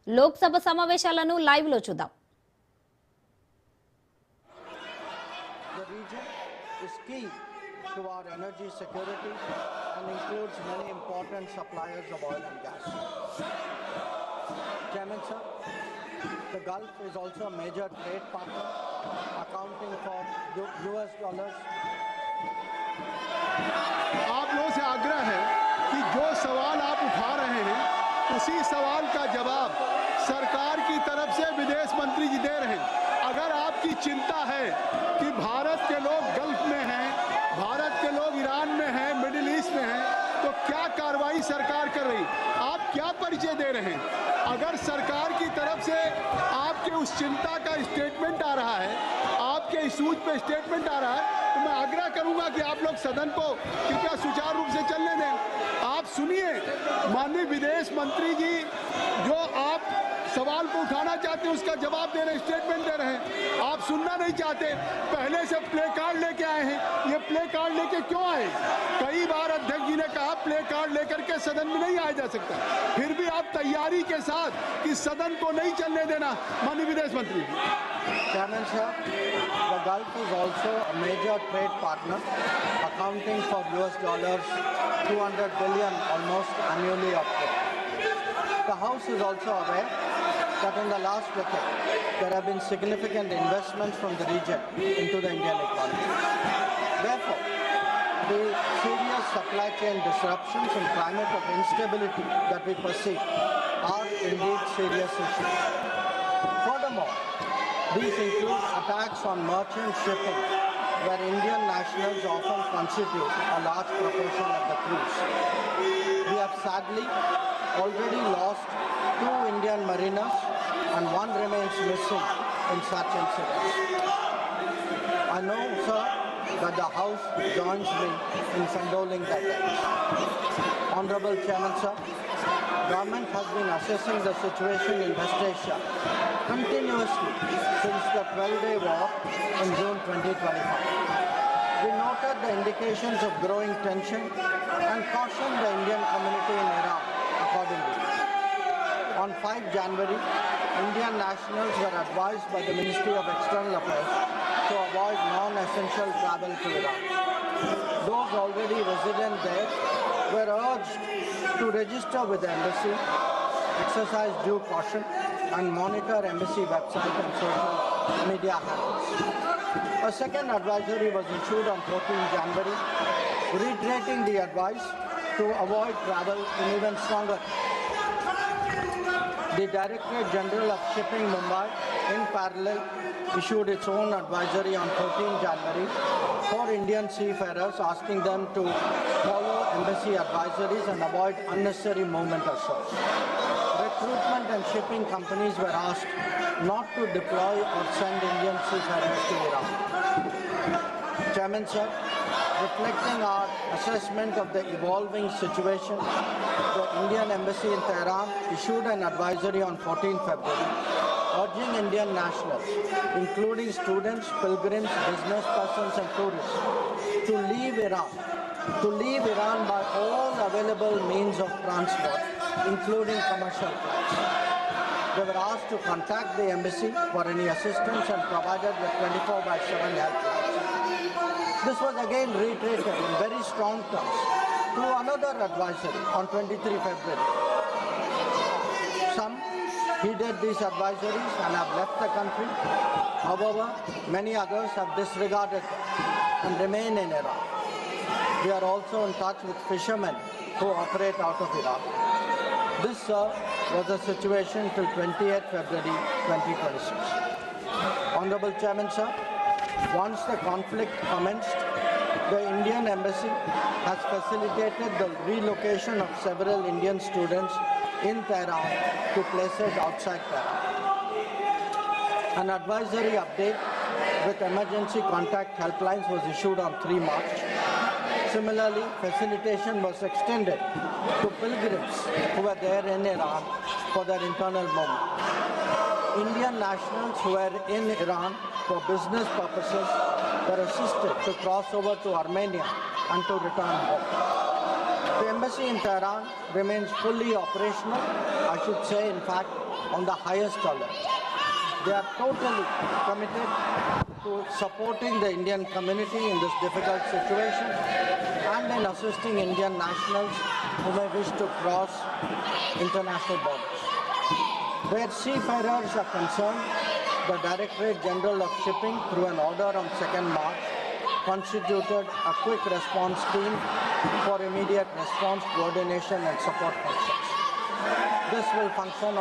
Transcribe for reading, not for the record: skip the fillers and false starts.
లోక్సభ సమావేశాలను లైవ్ లో చూద్దాం. The region is key to our energy security and includes many important suppliers of oil and gas. Chairman sir, the Gulf is also a major trade partner, accounting for US dollars. आप लोगों से आग्रह है कि जो सवाल आप उठा रहे हैं उसी सवाल का जवाब सरकार की तरफ से विदेश मंत्री जी दे रहे हैं। अगर आपकी चिंता है कि भारत के लोग गल्फ में हैं, भारत के लोग ईरान में हैं, मिडिल ईस्ट में हैं, तो क्या कार्रवाई सरकार कर रही, आप क्या परिचय दे रहे हैं? अगर सरकार की तरफ से आपके उस चिंता का स्टेटमेंट आ रहा है, आपके इशूज पे स्टेटमेंट आ रहा है, तो मैं आग्रह करूंगा कि आप लोग सदन को कृपया सुचारू रूप से चलने दें। आप सुनिए, माननीय विदेश मंत्री जी जो आप सवाल को उठाना चाहते हैं उसका जवाब दे रहे, स्टेटमेंट दे रहे हैं। आप सुनना नहीं चाहते, पहले से प्ले कार्ड लेके आए हैं। ये प्ले कार्ड लेके क्यों आए? कई बार अध्यक्ष जी ने कहा प्ले कार्ड लेकर के सदन में नहीं आया जा सकता, फिर भी आप तैयारी के साथ कि सदन को नहीं चलने देना। माननीय विदेश मंत्री जी। Chairman sir, the Gulf is also a major trade partner, accounting for US dollars 200 billion almost annually of trade. The House is also aware that in the last decade there have been significant investments from the region into the Indian economy. Therefore, the serious supply chain disruptions and climate of instability that we perceive are indeed serious issues. Furthermore, these include attacks on merchant shipping, where Indian nationals often constitute a large proportion of the crews. We have sadly already lost 2 Indian mariners and 1 remains missing in such incidents. I know, sir, that the House joins me in condoling the deaths. Honorable Chairman, sir, government has been assessing the situation in West Asia continuously since the 12-day war in June 2025. We noted the indications of growing tension and cautioned the Indian community in Iran accordingly. On 5 January, Indian nationals were advised by the Ministry of External Affairs to avoid non-essential travel to Iran. Those already resident there were urged to register with the embassy, exercise due caution, and monitor embassy website and social media handles. A second advisory was issued on 14 January, reiterating the advice to avoid travel in even stronger. The Directorate General of Shipping Mumbai, in parallel, issued its own advisory on 14 January for Indian seafarers, asking them to follow embassy advisories and avoid unnecessary movement of ships. Recruitment and shipping companies were asked not to deploy or send Indian seafarers to Iran. Chairman sir, reflecting our assessment of the evolving situation, the Indian Embassy in Tehran issued an advisory on 14 February urging Indian nationals, including students, pilgrims, business persons and tourists, to leave Iran by all available means of transport, including commercial flights. They were asked to contact the embassy for any assistance and provided with 24/7 helplines. This was again reiterated in very strong terms through another advisory on 23 February. Some heeded these advisories and have left the country. However, many others have disregarded them and remain in Iran. We are also in touch with fishermen who operate out of Iran. This, sir, was the situation till 28 February 2026. Honorable Chairman, sir, once the conflict commenced, the Indian Embassy has facilitated the relocation of several Indian students in Tehran to places outside Tehran. An advisory update with emergency contact helplines was issued on 3 March. Similarly, facilitation was extended to pilgrims who were there in Iran for their internal movement. Indian nationals who were in Iran for business purposes were assisted to cross over to Armenia and to return home. The embassy in Tehran remains fully operational, I should say, in fact, on the highest alert. They are totally committed to supporting the Indian community in this difficult situation and in assisting Indian nationals who may wish to cross international borders. Where seafarers are concerned, the Directorate General of Shipping, through an order on 2nd March, constituted a quick response team for immediate response, coordination and support functions. This will function